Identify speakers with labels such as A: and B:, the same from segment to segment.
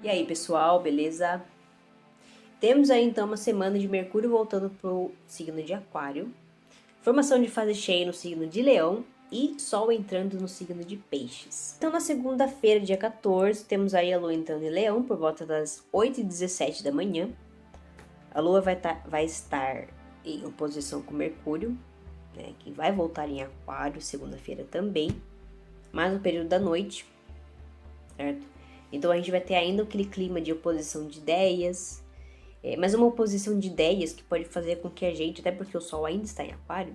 A: E aí, pessoal, beleza? Temos aí então uma semana de Mercúrio voltando pro signo de Aquário, formação de fase cheia no signo de Leão e Sol entrando no signo de Peixes. Então, na segunda-feira, dia 14, temos aí a Lua entrando em Leão por volta das 8h17 da manhã. A Lua vai estar em oposição com Mercúrio, né, que vai voltar em Aquário segunda-feira também, mas no período da noite, certo? Então a gente vai ter ainda aquele clima de oposição de ideias, mas uma oposição de ideias que pode fazer com que a gente, até porque o Sol ainda está em Aquário,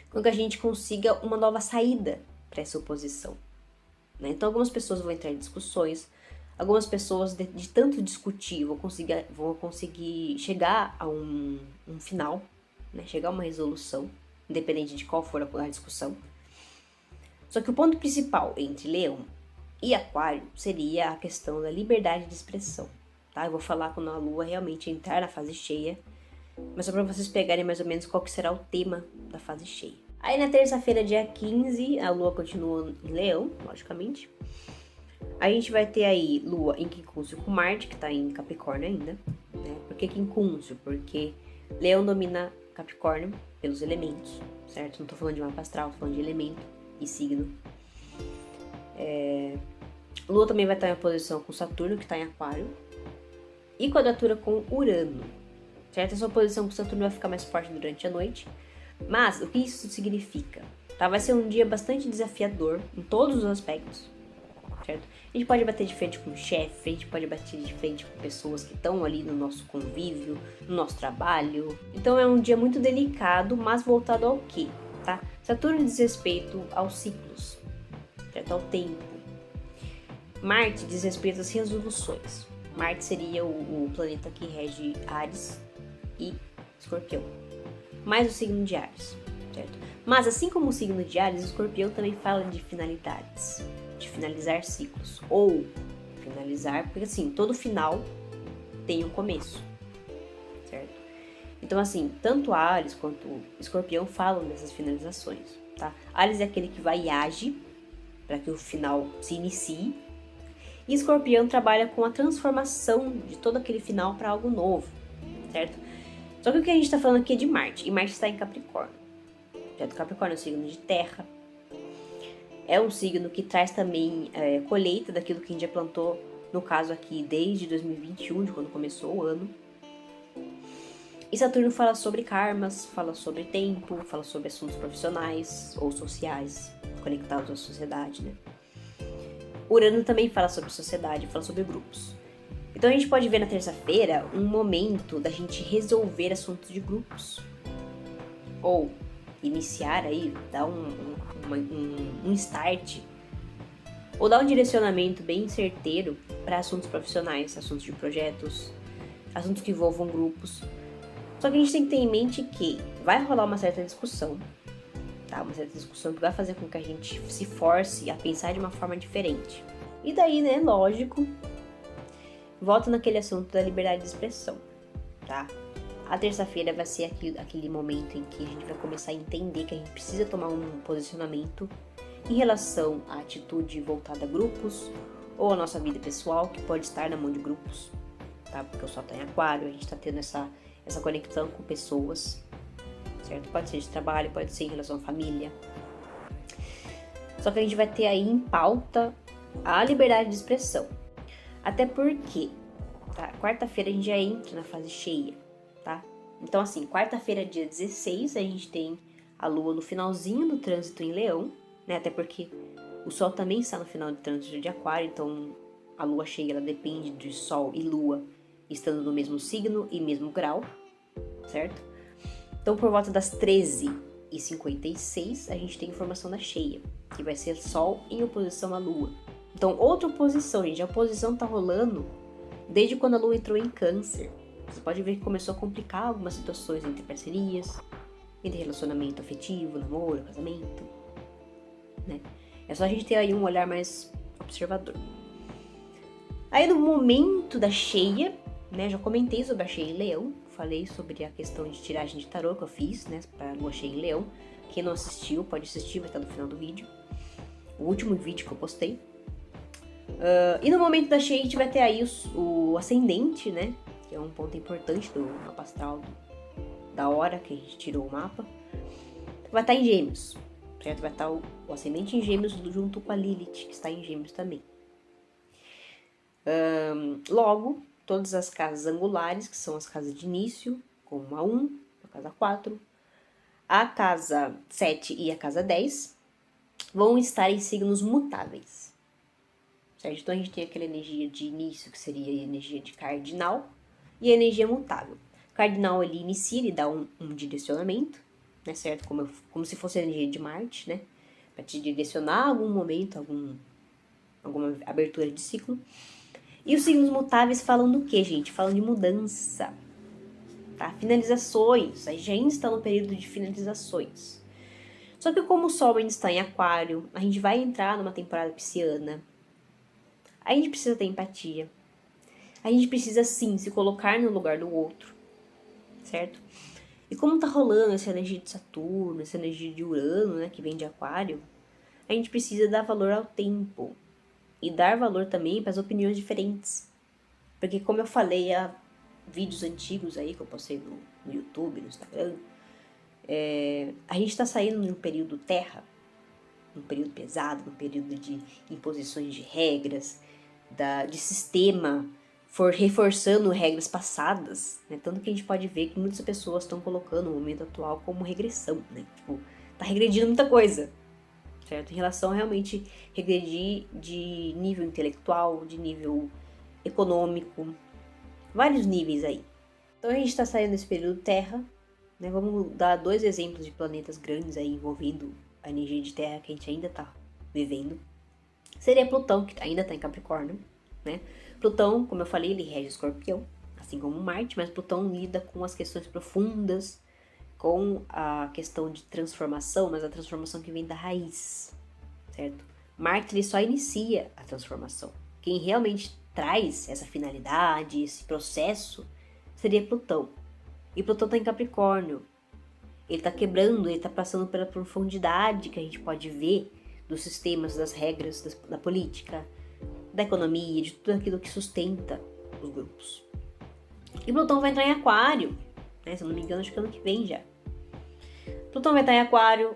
A: com que a gente consiga uma nova saída para essa oposição. Né? Então algumas pessoas vão entrar em discussões, algumas pessoas de tanto discutir vão conseguir chegar a um final, né? Chegar a uma resolução, independente de qual for a discussão. Só que o ponto principal entre Leão e Aquário seria a questão da liberdade de expressão. Tá? Eu vou falar quando a Lua realmente entrar na fase cheia, mas só para vocês pegarem mais ou menos qual que será o tema da fase cheia. Aí na terça-feira, dia 15, a Lua continua em Leão, logicamente. A gente vai ter aí Lua em quincúncio com Marte, que tá em Capricórnio ainda. Né? Por que quincúncio? Porque Leão domina Capricórnio pelos elementos, certo? Não tô falando de mapa astral, tô falando de elemento e signo. Lua também vai estar em oposição com Saturno, que está em Aquário, e quadratura com Urano, certo? Essa oposição com Saturno vai ficar mais forte durante a noite, mas o que isso significa? Tá? Vai ser um dia bastante desafiador em todos os aspectos, certo? A gente pode bater de frente com o chefe, a gente pode bater de frente com pessoas que estão ali no nosso convívio, no nosso trabalho. Então é um dia muito delicado, mas voltado ao quê? Tá? Saturno diz respeito aos ciclos, certo? Ao tempo. Marte diz respeito às resoluções. Marte seria o planeta que rege Áries e Escorpião, mais o signo de Áries, certo? Mas assim como o signo de Áries, o Escorpião também fala de finalidades, de finalizar ciclos, ou finalizar, porque assim, todo final tem um começo, certo? Então assim, tanto Áries quanto o Escorpião falam dessas finalizações, tá? Áries é aquele que vai e age para que o final se inicie, e Escorpião trabalha com a transformação de todo aquele final para algo novo, certo? Só que o que a gente está falando aqui é de Marte, e Marte está em Capricórnio, certo? Capricórnio é um signo de terra, é um signo que traz também colheita daquilo que a gente já plantou, no caso aqui, desde 2021, de quando começou o ano. E Saturno fala sobre karmas, fala sobre tempo, fala sobre assuntos profissionais ou sociais, conectados à sociedade, né? Urano também fala sobre sociedade, fala sobre grupos. Então a gente pode ver na terça-feira um momento da gente resolver assuntos de grupos. Ou iniciar aí, dar um start. Ou dar um direcionamento bem certeiro para assuntos profissionais, assuntos de projetos, assuntos que envolvam grupos. Só que a gente tem que ter em mente que vai rolar uma certa discussão. Tá? Uma certa discussão que vai fazer com que a gente se force a pensar de uma forma diferente. E daí, né, lógico, volta naquele assunto da liberdade de expressão, tá? A terça-feira vai ser aquele momento em que a gente vai começar a entender que a gente precisa tomar um posicionamento em relação à atitude voltada a grupos ou a nossa vida pessoal, que pode estar na mão de grupos, tá? Porque o Sol tá em Aquário, a gente tá tendo essa conexão com pessoas, certo? Pode ser de trabalho, pode ser em relação à família. Só que a gente vai ter aí em pauta a liberdade de expressão. Até porque, tá? Quarta-feira a gente já entra na fase cheia, tá? Então assim, quarta-feira, dia 16, a gente tem a Lua no finalzinho do trânsito em Leão, né? Até porque o Sol também está no final do trânsito de Aquário, então a Lua cheia, ela depende de Sol e Lua estando no mesmo signo e mesmo grau, certo? Então, por volta das 13h56, a gente tem informação da cheia, que vai ser Sol em oposição à Lua. Então, outra oposição, gente. A oposição tá rolando desde quando a Lua entrou em Câncer. Você pode ver que começou a complicar algumas situações entre parcerias, entre relacionamento afetivo, namoro, casamento, né? É só a gente ter aí um olhar mais observador. Aí, no momento da cheia, né? Já comentei sobre a cheia em Leão. Falei sobre a questão de tiragem de tarô que eu fiz, né? Pra Lua cheia em Leão. Quem não assistiu, pode assistir, vai estar no final do vídeo. O último vídeo que eu postei. E no momento da cheia a gente vai ter aí o ascendente, né? Que é um ponto importante do mapa astral da hora que a gente tirou o mapa. Vai estar em Gêmeos, certo? Vai estar o ascendente em Gêmeos junto com a Lilith, que está em Gêmeos também. Logo, todas as casas angulares, que são as casas de início, como a 1, a casa 4, a casa 7 e a casa 10, vão estar em signos mutáveis. Certo? Então a gente tem aquela energia de início, que seria a energia de cardinal, e a energia mutável. Cardinal, ele inicia, ele dá um direcionamento, né, certo? Como se fosse a energia de Marte, né? Para te direcionar a algum momento, alguma abertura de ciclo. E os signos mutáveis falam do que, gente? Falam de mudança, tá? Finalizações. A gente ainda está no período de finalizações. Só que como o Sol ainda está em Aquário, a gente vai entrar numa temporada pisciana. A gente precisa ter empatia. A gente precisa, sim, se colocar no lugar do outro, certo? E como tá rolando essa energia de Saturno, essa energia de Urano, né, que vem de Aquário, a gente precisa dar valor ao tempo. E dar valor também para as opiniões diferentes. Porque como eu falei há vídeos antigos aí que eu postei no YouTube, no Instagram, a gente está saindo de um período terra, um período pesado, um período de imposições de regras, de sistema, reforçando regras passadas, né? Tanto que a gente pode ver que muitas pessoas estão colocando o momento atual como regressão, né? Tipo, tá regredindo muita coisa, certo? Em relação a realmente regredir de nível intelectual, de nível econômico, vários níveis aí. Então a gente está saindo desse período Terra, né? Vamos dar 2 exemplos de planetas grandes aí envolvendo a energia de Terra que a gente ainda está vivendo. Seria Plutão, que ainda está em Capricórnio, né? Plutão, como eu falei, ele rege Escorpião, assim como Marte, mas Plutão lida com as questões profundas, com a questão de transformação, mas a transformação que vem da raiz, certo? Marte, ele só inicia a transformação. Quem realmente traz essa finalidade, esse processo, seria Plutão. E Plutão está em Capricórnio. Ele está quebrando, ele está passando pela profundidade que a gente pode ver dos sistemas, das regras, da política, da economia, de tudo aquilo que sustenta os grupos. E Plutão vai entrar em Aquário, né? Se eu não me engano, acho que ano que vem já. Plutão vai estar em Aquário,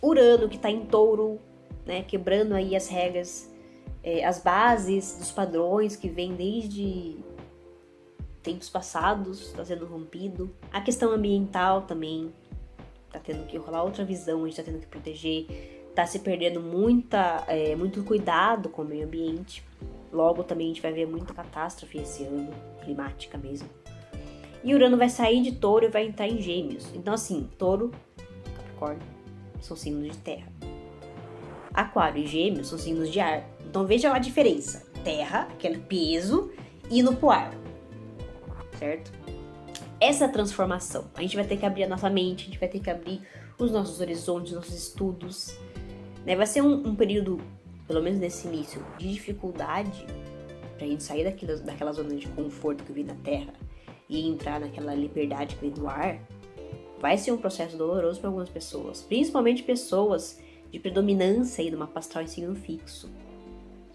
A: Urano que está em Touro, né? Quebrando aí as regras, as bases dos padrões que vêm desde tempos passados, está sendo rompido. A questão ambiental também está tendo que rolar outra visão, a gente está tendo que proteger, está se perdendo muito cuidado com o meio ambiente. Logo também a gente vai ver muita catástrofe esse ano, climática mesmo. E Urano vai sair de Touro e vai entrar em Gêmeos. Então assim, Touro, Capricórnio são signos de terra. Aquário e Gêmeos são signos de ar. Então veja a diferença. Terra, aquele peso, indo pro ar. Certo? Essa transformação, a gente vai ter que abrir a nossa mente, a gente vai ter que abrir os nossos horizontes, nossos estudos, né? Vai ser um período, pelo menos nesse início, de dificuldade pra gente sair daquela zona de conforto que vem da Terra e entrar naquela liberdade que vem do ar. Vai ser um processo doloroso para algumas pessoas, principalmente pessoas de predominância aí do mapa astral em signo fixo.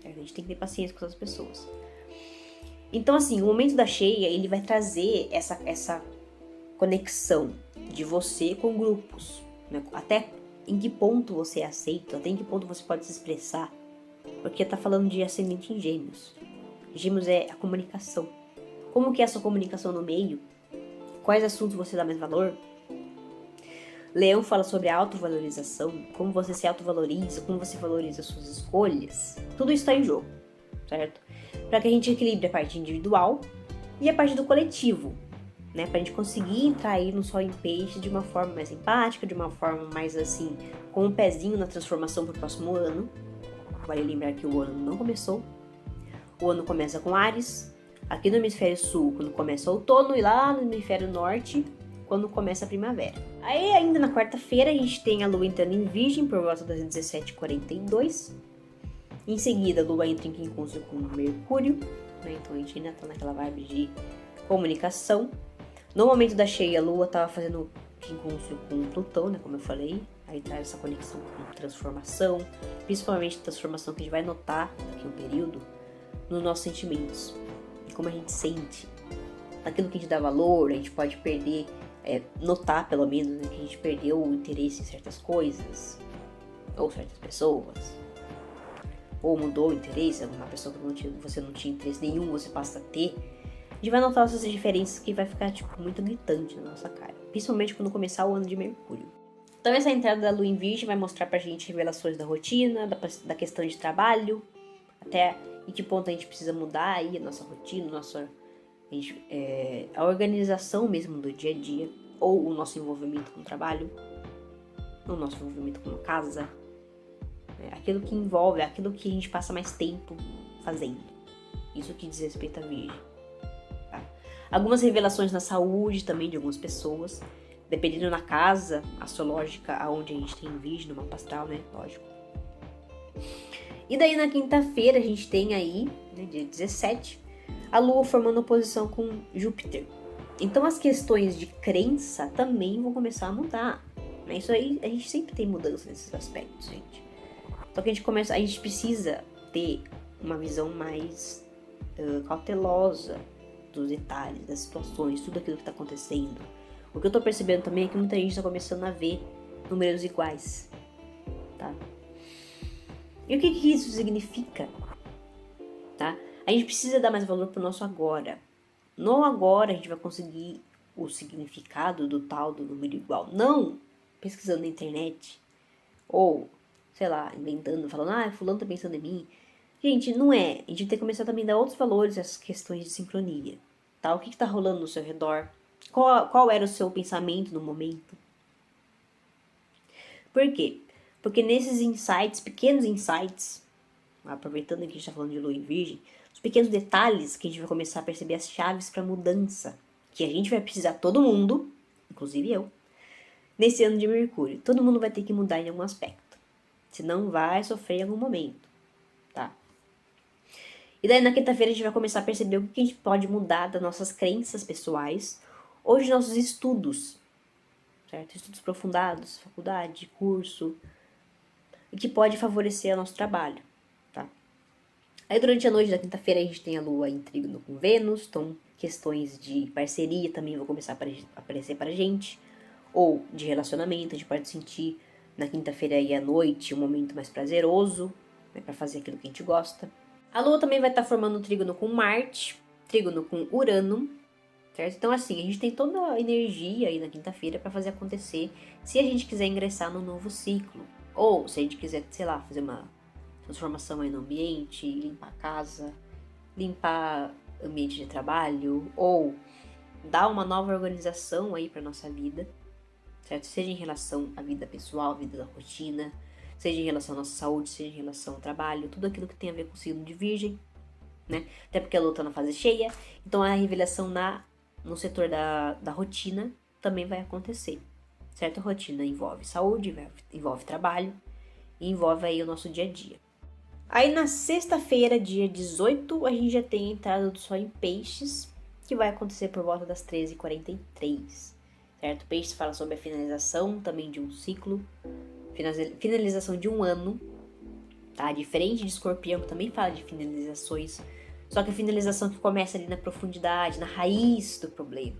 A: A gente tem que ter paciência com essas pessoas. Então, assim, o momento da cheia, ele vai trazer essa conexão de você com grupos, né? Até em que ponto você é aceito, até em que ponto você pode se expressar. Porque tá falando de ascendente em Gêmeos. Gêmeos é a comunicação. Como que é a sua comunicação no meio? Quais assuntos você dá mais valor? Leão fala sobre a autovalorização, como você se autovaloriza, como você valoriza as suas escolhas. Tudo isso está em jogo, certo? Para que a gente equilibre a parte individual e a parte do coletivo, né? Pra gente conseguir entrar aí no Sol em Peixe de uma forma mais empática, de uma forma mais assim, com um pezinho na transformação pro próximo ano. Vale lembrar que o ano não começou. O ano começa com Áries, aqui no hemisfério sul, quando começa o outono, e lá no hemisfério norte, quando começa a primavera. Aí ainda na quarta-feira a gente tem a Lua entrando em Virgem por volta das 17h42. Em seguida a Lua entra em quincúncio com Mercúrio, né? Então a gente ainda tá naquela vibe de comunicação. No momento da cheia a Lua tava fazendo quincúncio com Plutão, né? Como eu falei, aí traz essa conexão com transformação, principalmente transformação que a gente vai notar daqui a um período nos nossos sentimentos, e como a gente sente, naquilo que a gente dá valor, a gente pode perder, notar pelo menos, né, que a gente perdeu o interesse em certas coisas, ou certas pessoas, ou mudou o interesse, alguma pessoa que você não tinha interesse nenhum, você passa a ter. A gente vai notar essas diferenças que vai ficar muito gritante na nossa cara, principalmente quando começar o ano de Mercúrio. Então essa entrada da Lua em Virgem vai mostrar pra gente revelações da rotina, da questão de trabalho, até em que ponto a gente precisa mudar aí a nossa rotina, a organização mesmo do dia a dia, ou o nosso envolvimento com o trabalho, o nosso envolvimento com a casa, aquilo que envolve, aquilo que a gente passa mais tempo fazendo. Isso que diz respeito à Virgem. Tá? Algumas revelações na saúde também de algumas pessoas, dependendo da casa astrológica aonde a gente tem Virgem no mapa astral, né? Lógico. E daí na quinta-feira a gente tem aí, né, dia 17, a Lua formando oposição com Júpiter. Então as questões de crença também vão começar a mudar. Né? Isso aí, a gente sempre tem mudança nesses aspectos, gente. Só que a gente precisa ter uma visão mais cautelosa dos detalhes, das situações, tudo aquilo que está acontecendo. O que eu tô percebendo também é que muita gente tá começando a ver números iguais, tá? E o que isso significa, tá? A gente precisa dar mais valor pro nosso agora. No agora a gente vai conseguir o significado do tal do número igual. Não pesquisando na internet, ou, sei lá, inventando, falando, fulano tá pensando em mim. Gente, não é. A gente tem que começar também a dar outros valores a essas questões de sincronia, tá? O que tá rolando no seu redor? Qual era o seu pensamento no momento? Por quê? Porque nesses insights, pequenos insights, aproveitando que a gente está falando de Lua em Virgem, os pequenos detalhes que a gente vai começar a perceber as chaves para mudança, que a gente vai precisar, todo mundo, inclusive eu, nesse ano de Mercúrio. Todo mundo vai ter que mudar em algum aspecto, senão vai sofrer em algum momento, tá? E daí na quinta-feira a gente vai começar a perceber o que a gente pode mudar das nossas crenças pessoais, ou de nossos estudos, certo? Estudos aprofundados, faculdade, curso, o que pode favorecer o nosso trabalho, tá? Aí durante a noite da quinta-feira a gente tem a Lua em trígono com Vênus, então questões de parceria também vão começar a aparecer pra gente, ou de relacionamento, a gente pode sentir na quinta-feira aí à noite um momento mais prazeroso, né, pra fazer aquilo que a gente gosta. A Lua também vai estar formando um trígono com Marte, trígono com Urano, certo? Então assim, a gente tem toda a energia aí na quinta-feira para fazer acontecer, se a gente quiser ingressar no novo ciclo. Ou se a gente quiser, sei lá, fazer uma transformação aí no ambiente, limpar a casa, limpar ambiente de trabalho, ou dar uma nova organização aí para nossa vida, certo? Seja em relação à vida pessoal, à vida da rotina, seja em relação à nossa saúde, seja em relação ao trabalho, tudo aquilo que tem a ver com o signo de Virgem, né? Até porque a Lua tá na fase cheia, então a revelação no setor da rotina também vai acontecer, certo? A rotina envolve saúde, envolve trabalho e envolve aí o nosso dia a dia. Aí na sexta-feira, dia 18, a gente já tem a entrada do Sol em Peixes, que vai acontecer por volta das 13h43, certo? Peixes fala sobre a finalização também de um ciclo, finalização de um ano, tá? Diferente de Escorpião, que também fala de finalizações, só que a finalização que começa ali na profundidade, na raiz do problema,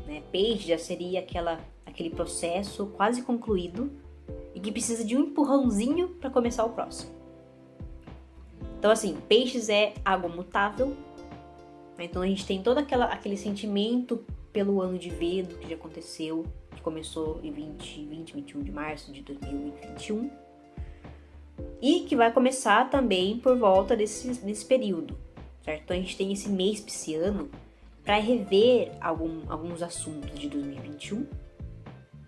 A: né? Peixe já seria aquele processo quase concluído e que precisa de um empurrãozinho para começar o próximo. Então assim, Peixes é água mutável, né? Então a gente tem todo aquele sentimento pelo ano de Vênus que já aconteceu, que começou em 21 de março de 2021 e que vai começar também por volta desse período, certo? Então a gente tem esse mês pisciano para rever alguns assuntos de 2021,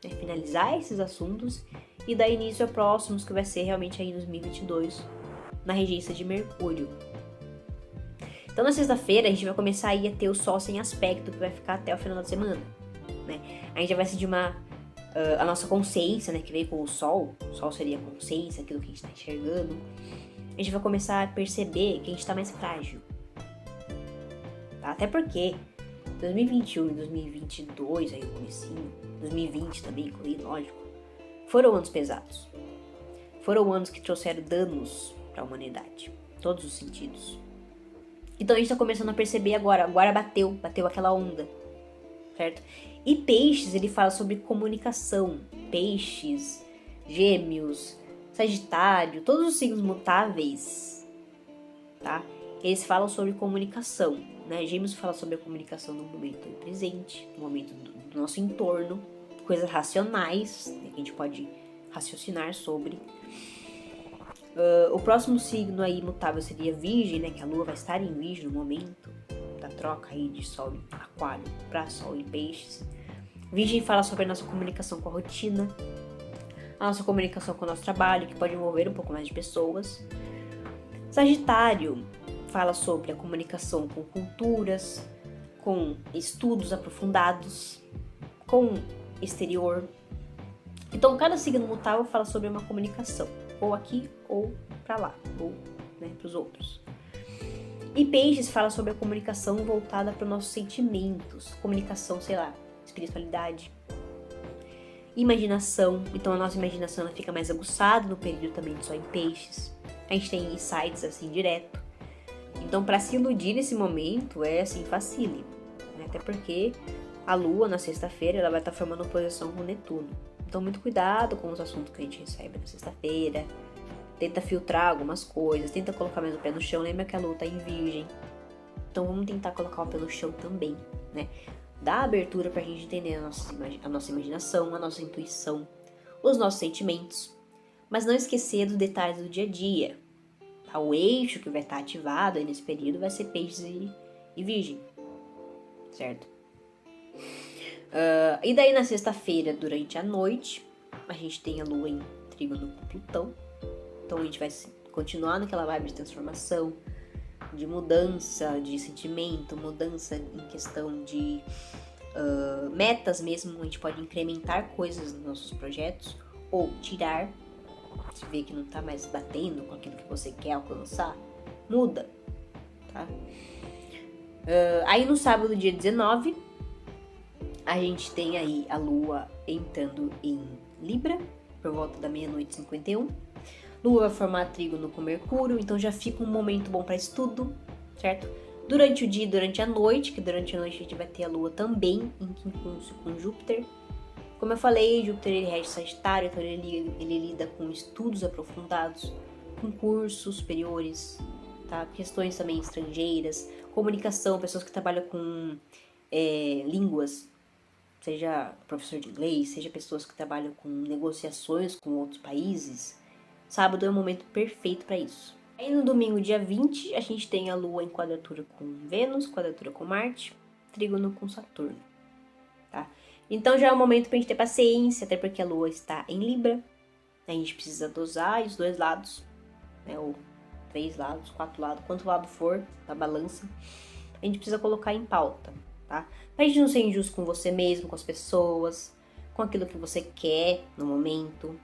A: né? Finalizar esses assuntos e dar início a próximos, que vai ser realmente aí em 2022, na regência de Mercúrio. Então na sexta-feira a gente vai começar aí a ter o Sol sem aspecto, que vai ficar até o final da semana, né? A gente já vai sentir a nossa consciência, né, que veio com o Sol seria a consciência, aquilo que a gente está enxergando. A gente vai começar a perceber que a gente está mais frágil, tá? Até porque 2021 e 2022, aí o comecinho, 2020 também incluído, lógico, foram anos pesados. Foram anos que trouxeram danos para a humanidade, em todos os sentidos. Então a gente tá começando a perceber agora bateu aquela onda, certo? E Peixes, ele fala sobre comunicação. Peixes, Gêmeos, Sagitário, todos os signos mutáveis, tá? Eles falam sobre comunicação, né? Gêmeos fala sobre a comunicação no momento presente, no momento do nosso entorno, coisas racionais, né, que a gente pode raciocinar sobre. O próximo signo aí mutável seria Virgem, né? Que a Lua vai estar em Virgem no momento da troca aí de Sol e Aquário para Sol e Peixes. Virgem fala sobre a nossa comunicação com a rotina, a nossa comunicação com o nosso trabalho, que pode envolver um pouco mais de pessoas. Sagitário fala sobre a comunicação com culturas, com estudos aprofundados, com exterior. Então, cada signo mutável fala sobre uma comunicação, ou aqui ou para lá, ou, né, para os outros. E Peixes fala sobre a comunicação voltada para os nossos sentimentos, comunicação, sei lá, espiritualidade, imaginação. Então, a nossa imaginação ela fica mais aguçada no período também de Sol em Peixes. A gente tem insights assim direto. Então, para se iludir nesse momento é assim facílimo, né? Até porque a Lua na sexta-feira ela vai estar formando oposição com Netuno. Então, muito cuidado com os assuntos que a gente recebe na sexta-feira. Tenta filtrar algumas coisas, tenta colocar mais o pé no chão. Lembra que a Lua tá em Virgem. Então, vamos tentar colocar o pé no chão também, né? Dá abertura pra gente entender a nossa imaginação, a nossa intuição, os nossos sentimentos. Mas não esquecer dos detalhes do dia a dia. Tá? O eixo que vai estar ativado aí nesse período vai ser Peixes e Virgem, certo? E daí na sexta-feira, durante a noite, a gente tem a Lua em trígono com Plutão. Então a gente vai continuar naquela vibe de transformação, de mudança de sentimento, mudança em questão de metas mesmo. A gente pode incrementar coisas nos nossos projetos ou tirar. Se vê que não tá mais batendo com aquilo que você quer alcançar, muda, tá? Aí no sábado, dia 19, a gente tem aí a Lua entrando em Libra, por volta da meia-noite e 51. Lua vai formar trígono com Mercúrio, então já fica um momento bom para estudo, certo? Durante o dia e durante a noite, que durante a noite a gente vai ter a Lua também em quincúncio com Júpiter. Como eu falei, Júpiter ele rege Sagitário, então ele lida com estudos aprofundados, com cursos superiores, tá? Questões também estrangeiras, comunicação, pessoas que trabalham com línguas, seja professor de inglês, seja pessoas que trabalham com negociações com outros países. Sábado é o momento perfeito para isso. Aí no domingo, dia 20, a gente tem a Lua em quadratura com Vênus, quadratura com Marte, trígono com Saturno, tá? Então já é o momento pra gente ter paciência, até porque a Lua está em Libra. A gente precisa dosar os dois lados, né? Ou 3 lados, 4 lados, quanto lado for da balança. A gente precisa colocar em pauta, tá? Pra gente não ser injusto com você mesmo, com as pessoas, com aquilo que você quer no momento,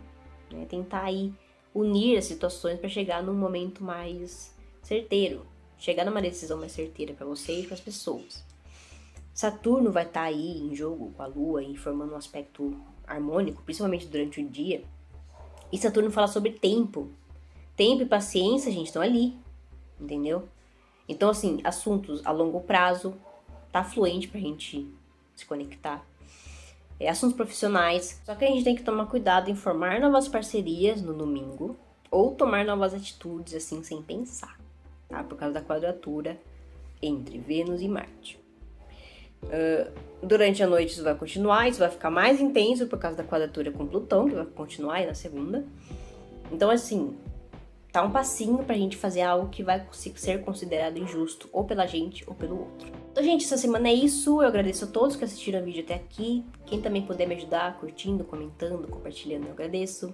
A: né? Tentar aí unir as situações para chegar num momento mais certeiro. Chegar numa decisão mais certeira para você e para as pessoas. Saturno vai estar aí em jogo com a Lua e formando um aspecto harmônico, principalmente durante o dia. E Saturno fala sobre tempo. Tempo e paciência, gente, estão ali, entendeu? Então, assim, assuntos a longo prazo, tá fluente pra gente se conectar. Assuntos profissionais, só que a gente tem que tomar cuidado em formar novas parcerias no domingo ou tomar novas atitudes, assim, sem pensar, tá? Por causa da quadratura entre Vênus e Marte. Durante a noite isso vai continuar, isso vai ficar mais intenso por causa da quadratura com Plutão, que vai continuar aí na segunda. Então, assim, tá um passinho pra gente fazer algo que vai ser considerado injusto, ou pela gente ou pelo outro. Então, gente, essa semana é isso. Eu agradeço a todos que assistiram o vídeo até aqui. Quem também puder me ajudar, curtindo, comentando, compartilhando, eu agradeço.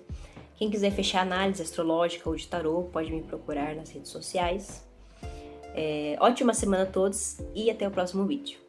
A: Quem quiser fechar análise astrológica ou de tarô, pode me procurar nas redes sociais. Ótima semana a todos e até o próximo vídeo.